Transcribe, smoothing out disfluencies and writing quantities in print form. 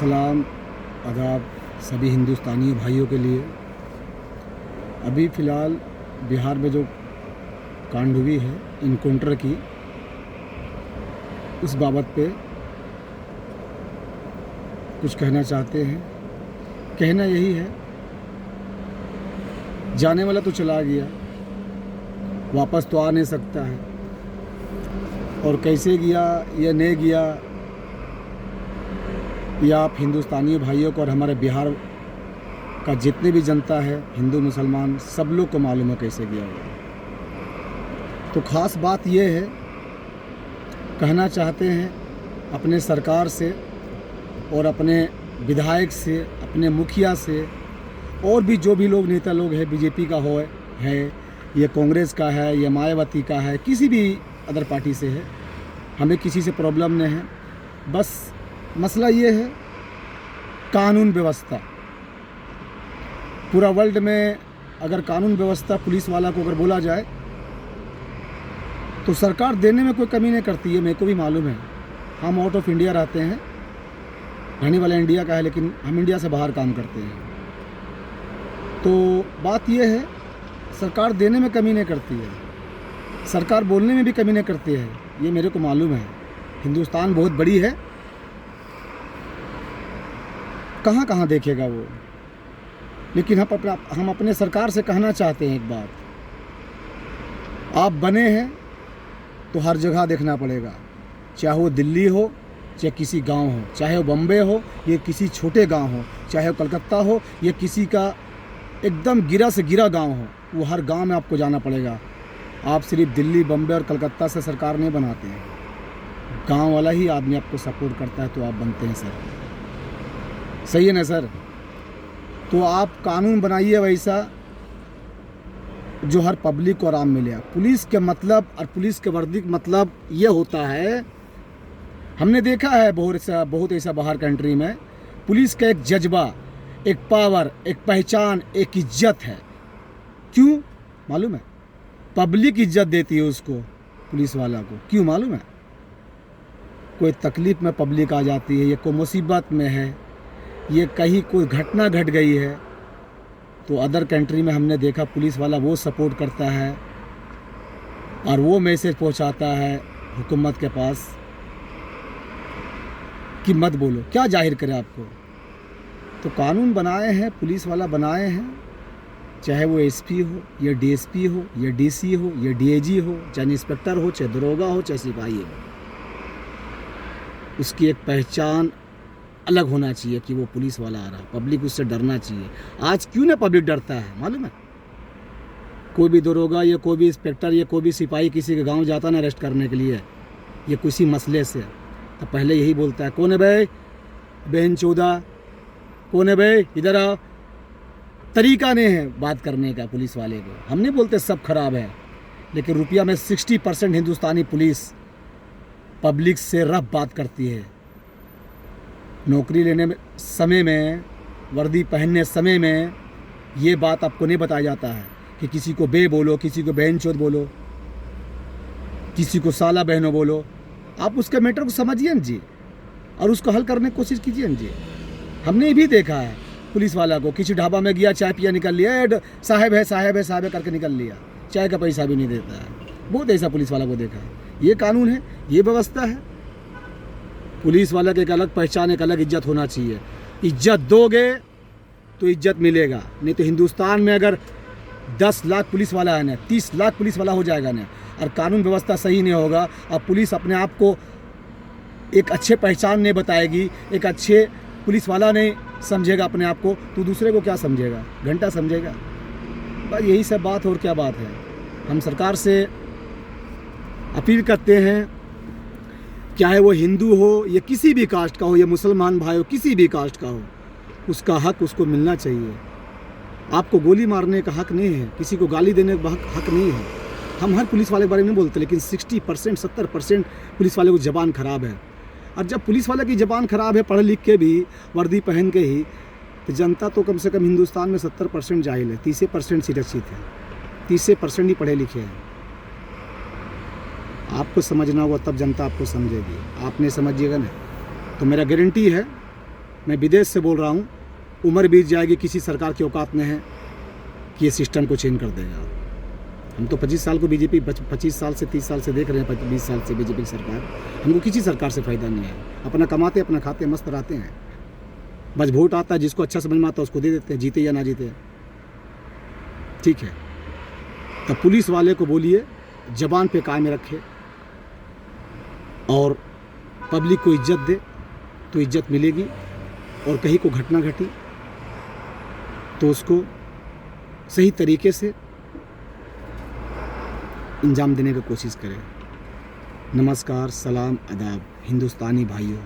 सलाम आदाब सभी हिंदुस्तानी भाइयों के लिए। अभी फ़िलहाल बिहार में जो कांड हुई है इनकाउंटर की, उस बाबत पे कुछ कहना चाहते हैं। कहना यही है, जाने वाला तो चला गया, वापस तो आ नहीं सकता है, और कैसे गया या नहीं गया या आप हिंदुस्तानी भाइयों को और हमारे बिहार का जितने भी जनता है, हिंदू मुसलमान, सब लोग को मालूम है कैसे गया होगा। तो ख़ास बात यह है, कहना चाहते हैं अपने सरकार से और अपने विधायक से, अपने मुखिया से, और भी जो भी लोग नेता लोग हैं, बीजेपी का है या कांग्रेस का है या मायावती का है, किसी भी अदर पार्टी से है, हमें किसी से प्रॉब्लम नहीं है। बस मसला ये है कानून व्यवस्था। पूरा वर्ल्ड में अगर कानून व्यवस्था पुलिस वाला को अगर बोला जाए तो सरकार देने में कोई कमी नहीं करती है। मेरे को भी मालूम है, हम आउट ऑफ इंडिया रहते हैं, रहने वाला इंडिया का है, लेकिन हम इंडिया से बाहर काम करते हैं। तो बात यह है, सरकार देने में कमी नहीं करती है, सरकार बोलने में भी कमी नहीं करती है, ये मेरे को मालूम है। हिंदुस्तान बहुत बड़ी है, कहाँ कहाँ देखेगा वो। लेकिन हम अपने सरकार से कहना चाहते हैं एक बात, आप बने हैं तो हर जगह देखना पड़ेगा, चाहे वो दिल्ली हो, चाहे किसी गांव हो, चाहे वो बम्बे हो, ये किसी छोटे गांव हो, चाहे वो कलकत्ता हो, ये किसी का एकदम गिरा से गिरा गांव हो, वो हर गांव में आपको जाना पड़ेगा। आप सिर्फ दिल्ली, बम्बे और कलकत्ता से सरकार नहीं बनाते हैं, गांव वाला ही आदमी आपको सपोर्ट करता है तो आप बनते हैं सर। सही है ना सर? तो आप कानून बनाइए वैसा जो हर पब्लिक को आराम मिले। पुलिस के मतलब और पुलिस के वर्दी का मतलब ये होता है, हमने देखा है बहुत ऐसा बाहर कंट्री में, पुलिस का एक जज्बा, एक पावर, एक पहचान, एक इज्जत है। क्यों मालूम है? पब्लिक इज्जत देती है उसको, पुलिस वाला को। क्यों मालूम है? कोई तकलीफ़ में पब्लिक आ जाती है, ये कोई मुसीबत में है, ये कहीं कोई घटना घट गई है, तो अदर कंट्री में हमने देखा पुलिस वाला वो सपोर्ट करता है और वो मैसेज पहुंचाता है हुकूमत के पास कि मत बोलो, क्या जाहिर करे आपको। तो कानून बनाए हैं, पुलिस वाला बनाए हैं, चाहे वो एसपी हो या डीएसपी हो या डीसी हो या डीएजी हो, चाहे इंस्पेक्टर हो, चाहे दरोगा हो, चाहे सिपाही हो, उसकी एक पहचान अलग होना चाहिए कि वो पुलिस वाला आ रहा है, पब्लिक उससे डरना चाहिए। आज क्यों ना पब्लिक डरता है मालूम है? कोई भी दरोगा या कोई भी इंस्पेक्टर या कोई भी सिपाही किसी के गांव जाता ना अरेस्ट करने के लिए, ये किसी मसले से, तो पहले यही बोलता है, कौन है भाई, बहन चौदह, कौन है भाई, इधर आओ। तरीका नहीं है बात करने का पुलिस वाले को। हम नहीं बोलते सब खराब है, लेकिन रुपया में 60% हिंदुस्तानी पुलिस पब्लिक से रफ बात करती है। नौकरी लेने में समय में, वर्दी पहनने समय में ये बात आपको नहीं बताया जाता है कि किसी को बे बोलो, किसी को बहन चोद बोलो, किसी को साला बहनों बोलो। आप उसके मैटर को समझिए न जी, और उसको हल करने की कोशिश कीजिए न जी। हमने ये भी देखा है, पुलिस वाला को किसी ढाबा में गया, चाय पिया, निकल लिया, साहब है साहब है साहब है करके निकल लिया, चाय का पैसा भी नहीं देता है। बहुत ऐसा पुलिस वाला को देखा है। ये कानून है, ये व्यवस्था है। पुलिस वाला की एक अलग पहचान, एक अलग इज्जत होना चाहिए। इज्जत दोगे तो इज्जत मिलेगा, नहीं तो हिंदुस्तान में अगर 10 लाख पुलिस वाला है ना, 30 लाख पुलिस वाला हो जाएगा ना, और कानून व्यवस्था सही नहीं होगा, और पुलिस अपने आप को एक अच्छे पहचान नहीं बताएगी, एक अच्छे पुलिस वाला नहीं समझेगा अपने आप को, तो दूसरे को क्या समझेगा? घंटा समझेगा। बस यही सब बात, और क्या बात है। हम सरकार से अपील करते हैं, चाहे वो हिंदू हो या किसी भी कास्ट का हो, या मुसलमान भाई हो, किसी भी कास्ट का हो, उसका हक उसको मिलना चाहिए। आपको गोली मारने का हक नहीं है, किसी को गाली देने का हक नहीं है। हम हर पुलिस वाले के बारे में नहीं बोलते, लेकिन 60% 70% पुलिस वाले को ज़बान ख़राब है। और जब पुलिस वाले की ज़बान ख़राब है, पढ़ लिख के भी, वर्दी पहन के ही, तो जनता तो कम से कम हिंदुस्तान में 70% जाहिल है, 30% शिक्षित है, 30% ही पढ़े लिखे हैं। आपको समझना होगा, तब जनता आपको समझेगी। आप नहीं समझिएगा ना, तो मेरा गारंटी है मैं विदेश से बोल रहा हूँ, उम्र बीत जाएगी, किसी सरकार की औकात में है कि ये सिस्टम को चेंज कर देगा। हम तो 25 साल को बीजेपी 25 साल से 30 साल से देख रहे हैं, 20 साल से बीजेपी की सरकार। हमको किसी सरकार से फ़ायदा नहीं है, अपना कमाते अपना खाते मस्त रहते हैं। बस वोट आता है, जिसको अच्छा समझ में आता है उसको दे देते हैं, जीते या ना जीते, ठीक है। तब पुलिस वाले को बोलिए जबान पे कायम रखे और पब्लिक को इज्जत दे तो इज्जत मिलेगी, और कहीं को घटना घटी तो उसको सही तरीके से इंजाम देने की कोशिश करें। नमस्कार, सलाम, आदाब हिंदुस्तानी भाइयों।